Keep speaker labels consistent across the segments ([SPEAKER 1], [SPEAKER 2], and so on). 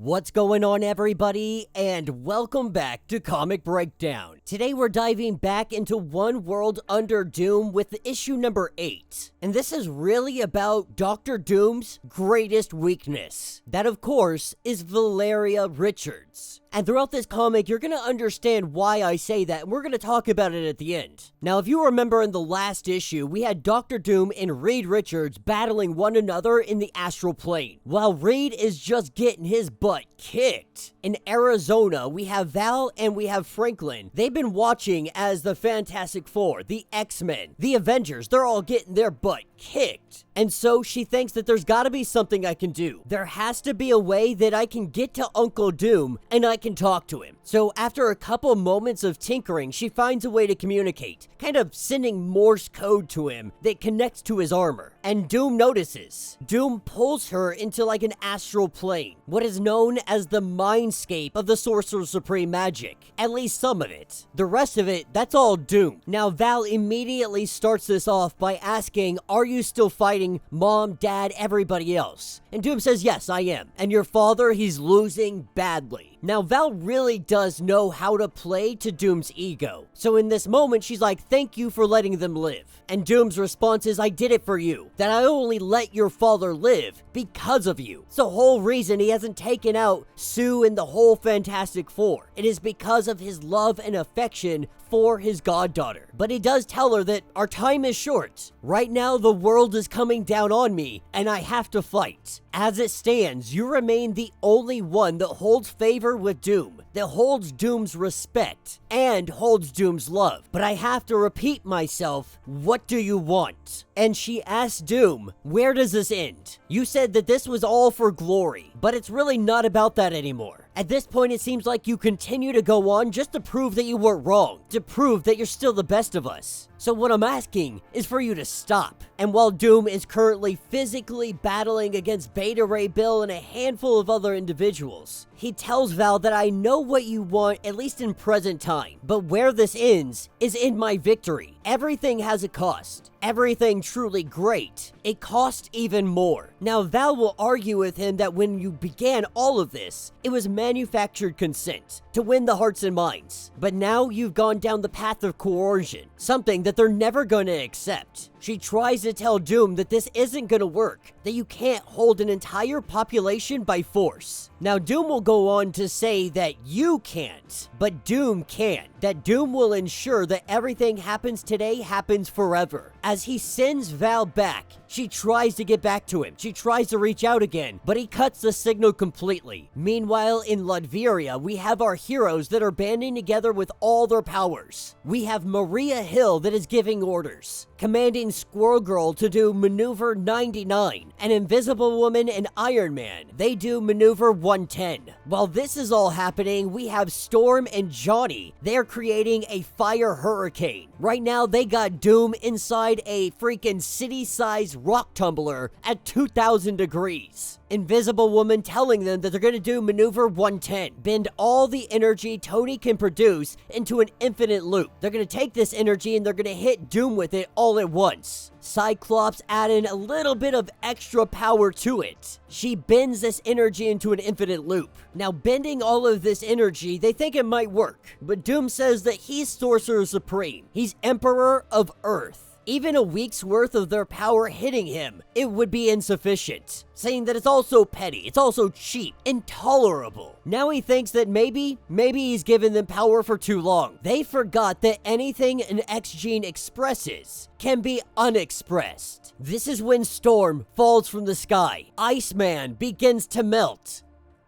[SPEAKER 1] What's going on, everybody, and welcome back to Comic Breakdown. Today we're diving back into One World Under Doom with issue number 8. And this is really about Dr. Doom's greatest weakness. That, of course, is Valeria Richards. And throughout this comic, you're going to understand why I say that, and we're going to talk about it at the end. Now, if you remember in the last issue, we had Dr. Doom and Reed Richards battling one another in the astral plane, while Reed is just getting his butt kicked. In Arizona, we have Val and we have Franklin. They've been watching as the Fantastic Four, the X-Men, the Avengers, they're all getting their butt kicked. And so she thinks that there's gotta be something I can do. There has to be a way that I can get to Uncle Doom and I can talk to him. So after a couple moments of tinkering, she finds a way to communicate, kind of sending Morse code to him that connects to his armor. And Doom notices. Doom pulls her into like an astral plane, what is known as the mindscape of the Sorcerer Supreme magic. At least some of it. The rest of it, that's all Doom. Now Val immediately starts this off by asking, are you still fighting Mom, Dad, everybody else? And Doom says, yes, I am. And your father, he's losing badly. Now Val really does know how to play to Doom's ego. So in this moment, she's like, thank you for letting them live. And Doom's response is, I did it for you. That I only let your father live because of you. It's the whole reason he hasn't taken out Sue and the whole Fantastic Four. It is because of his love and affection for his goddaughter. But he does tell her that our time is short. Right now, the world is coming down on me, and I have to fight. As it stands, you remain the only one that holds favor with Doom, that holds Doom's respect, and holds Doom's love. But I have to repeat myself, what do you want? And she asks Doom, where does this end? You said that this was all for glory, but it's really not about that anymore. At this point, it seems like you continue to go on just to prove that you were wrong, to prove that you're still the best of us. So what I'm asking is for you to stop. And while Doom is currently physically battling against Beta Ray Bill and a handful of other individuals, he tells Val that I know what you want, at least in present time, but where this ends is in my victory. Everything has a cost. Everything truly great, it cost even more. Now Val will argue with him that when you began all of this, it was manufactured consent to win the hearts and minds. But now you've gone down the path of coercion, something that they're never going to accept. She tries to tell Doom that this isn't going to work, that you can't hold an entire population by force. Now Doom will go on to say that you can't, but Doom can. That Doom will ensure that everything happens today happens forever. As he sends Val back, she tries to get back to him. She tries to reach out again, but he cuts the signal completely. Meanwhile, in Latveria, we have our heroes that are banding together with all their powers. We have Maria Hill that is giving orders, commanding Squirrel Girl to do Maneuver 99, and Invisible Woman and Iron Man, they do Maneuver 110. While this is all happening, we have Storm and Johnny. They're creating a fire hurricane. Right now, they got Doom inside a freaking city-sized rock tumbler at 2,000 degrees. Invisible Woman telling them that they're going to do Maneuver 110, bend all the energy Tony can produce into an infinite loop. They're going to take this energy and they're going to hit Doom with it all at once. Cyclops adding a little bit of extra power to it. She bends this energy into an infinite loop. Now, bending all of this energy, they think it might work, but Doom says that he's Sorcerer Supreme. He's Emperor of Earth. Even a week's worth of their power hitting him, it would be insufficient. Saying that it's also petty, it's also cheap, intolerable. Now he thinks that maybe he's given them power for too long. They forgot that anything an X-Gene expresses can be unexpressed. This is when Storm falls from the sky. Iceman begins to melt.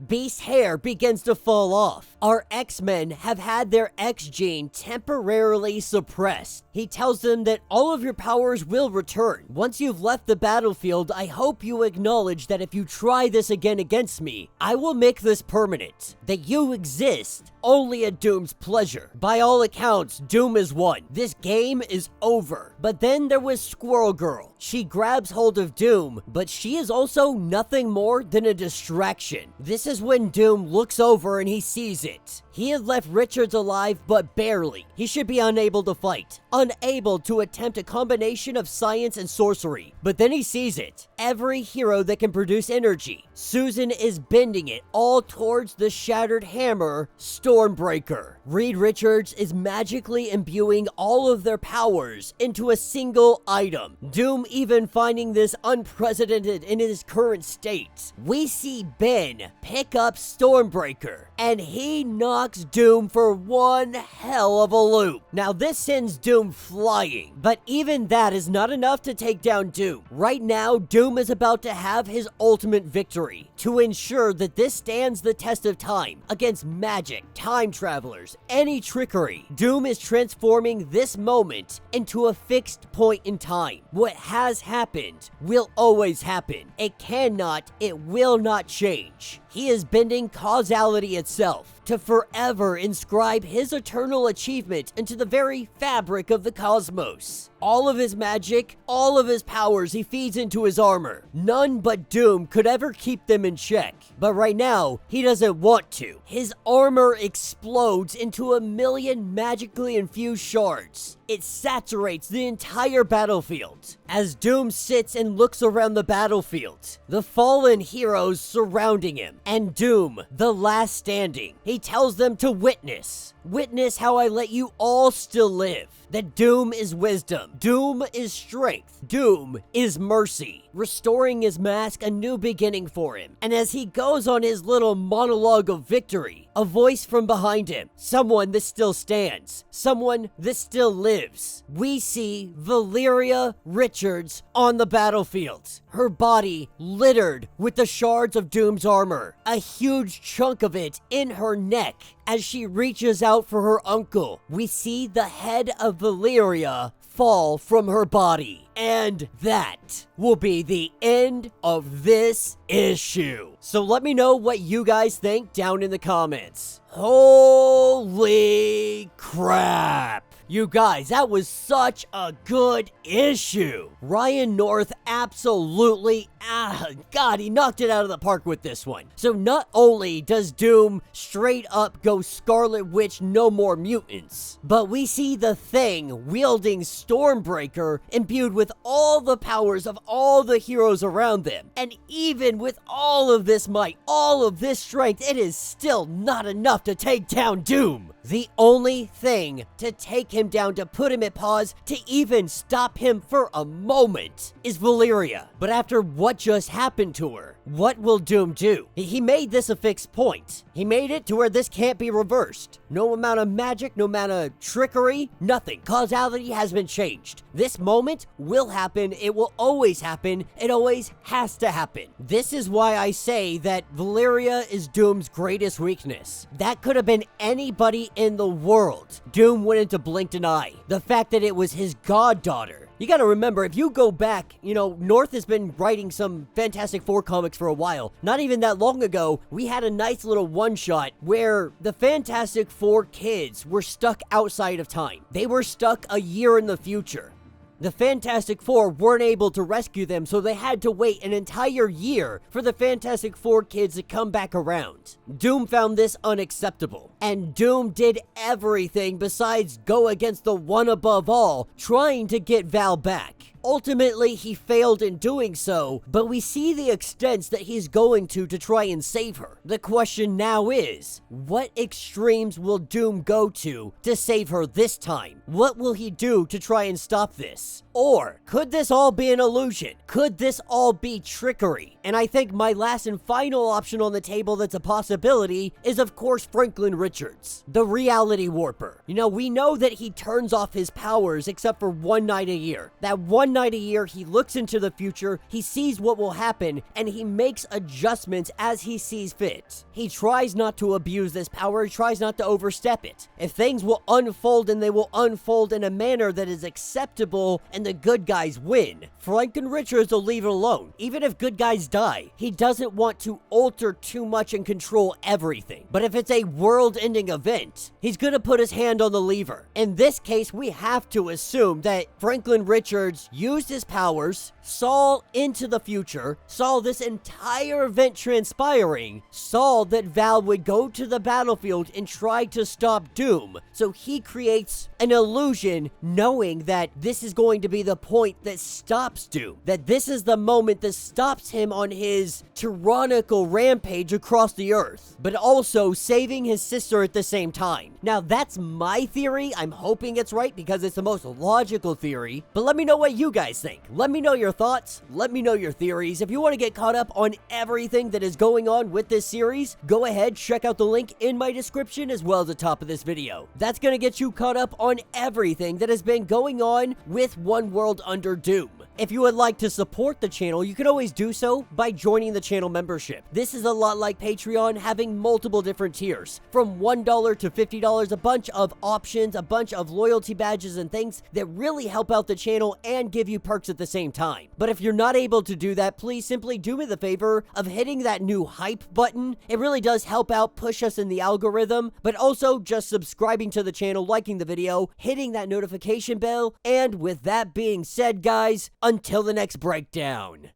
[SPEAKER 1] Beast's hair begins to fall off. Our X-Men have had their X-Gene temporarily suppressed. He tells them that all of your powers will return. Once you've left the battlefield, I hope you acknowledge that if you try this again against me, I will make this permanent. That you exist only at Doom's pleasure. By all accounts, Doom is won. This game is over. But then there was Squirrel Girl. She grabs hold of Doom, but she is also nothing more than a distraction. This is when Doom looks over and he sees it. He had left Richards alive, but barely. He should be unable to fight, unable to attempt a combination of science and sorcery. But then he sees it. Every hero that can produce energy. Susan is bending it all towards the shattered hammer, Stormbreaker. Reed Richards is magically imbuing all of their powers into a single item. Doom even finding this unprecedented in his current state. We see Ben pick up Stormbreaker, and he knocks Doom for one hell of a loop. Now this sends Doom flying, but even that is not enough to take down Doom. Right now, Doom is about to have his ultimate victory to ensure that this stands the test of time against magic, time travelers, any trickery. Doom is transforming this moment into a fixed point in time. What has happened will always happen. It cannot, it will not change. He is bending causality itself to forever inscribe his eternal achievement into the very fabric of the cosmos. All of his magic, all of his powers he feeds into his armor. None but Doom could ever keep them in check. But right now, he doesn't want to. His armor explodes into a million magically infused shards. It saturates the entire battlefield. As Doom sits and looks around the battlefield, the fallen heroes surrounding him, and Doom, the last standing, he tells them to witness. Witness how I let you all still live. That Doom is wisdom. Doom is strength. Doom is mercy. Restoring his mask a new beginning for him. And as he goes on his little monologue of victory, a voice from behind him, someone that still stands, someone that still lives. We see Valeria Richards on the battlefield. Her body littered with the shards of Doom's armor. A huge chunk of it in her neck. As she reaches out for her uncle, we see the head of Valeria fall from her body. And that will be the end of this issue. So let me know what you guys think down in the comments. Holy crap! You guys, that was such a good issue. Ryan North absolutely, God, he knocked it out of the park with this one. So not only does Doom straight up go Scarlet Witch, no more mutants, but we see the Thing wielding Stormbreaker imbued with all the powers of all the heroes around them. And even with all of this might, all of this strength, it is still not enough to take down Doom. The only thing to take him down, to put him at pause, to even stop him for a moment is Valeria. But after what just happened to her, what will Doom do? He made this a fixed point. He made it to where this can't be reversed. No amount of magic, no amount of trickery, nothing. Causality has been changed. This moment will happen. It will always happen. It always has to happen. This is why I say that Valeria is Doom's greatest weakness. That could have been anybody in the world. Doom wouldn't have blinked an eye. The fact that it was his goddaughter. You gotta remember, if you go back, North has been writing some Fantastic Four comics for a while. Not even that long ago, we had a nice little one-shot where the Fantastic Four kids were stuck outside of time. They were stuck a year in the future. The Fantastic Four weren't able to rescue them, so they had to wait an entire year for the Fantastic Four kids to come back around. Doom found this unacceptable, and Doom did everything besides go against the one above all, trying to get Val back. Ultimately, he failed in doing so, but we see the extents that he's going to try and save her. The question now is, what extremes will Doom go to save her this time? What will he do to try and stop this? Or could this all be an illusion? Could this all be trickery? And I think my last and final option on the table that's a possibility is, of course, Franklin Richards, the reality warper. We know that he turns off his powers except for one night a year. That one night a year, he looks into the future, he sees what will happen, and he makes adjustments as he sees fit. He tries not to abuse this power, he tries not to overstep it. If things will unfold, and they will unfold in a manner that is acceptable and the good guys win, Franklin Richards will leave it alone. Even if good guys die, he doesn't want to alter too much and control everything. But if it's a world-ending event, he's gonna put his hand on the lever. In this case, we have to assume that Franklin Richards used his powers, saw into the future, saw this entire event transpiring, saw that Val would go to the battlefield and try to stop Doom. So he creates an illusion knowing that this is going to be the point that stops Doom, that this is the moment that stops him on his tyrannical rampage across the earth, but also saving his sister at the same time. Now, that's my theory. I'm hoping it's right because it's the most logical theory, but let me know what you guys think. Let me know your thoughts. Let me know your theories. If you want to get caught up on everything that is going on with this series, go ahead, check out the link in my description as well as the top of this video. That's going to get you caught up on everything that has been going on with One World Under Doom. If you would like to support the channel, you can always do so by joining the channel membership. This is a lot like Patreon, having multiple different tiers, from $1 to $50, a bunch of options, a bunch of loyalty badges and things that really help out the channel and give you perks at the same time. But if you're not able to do that, please simply do me the favor of hitting that new hype button. It really does help out, push us in the algorithm, but also just subscribing to the channel, liking the video, hitting that notification bell, and with that being said, guys, until the next breakdown.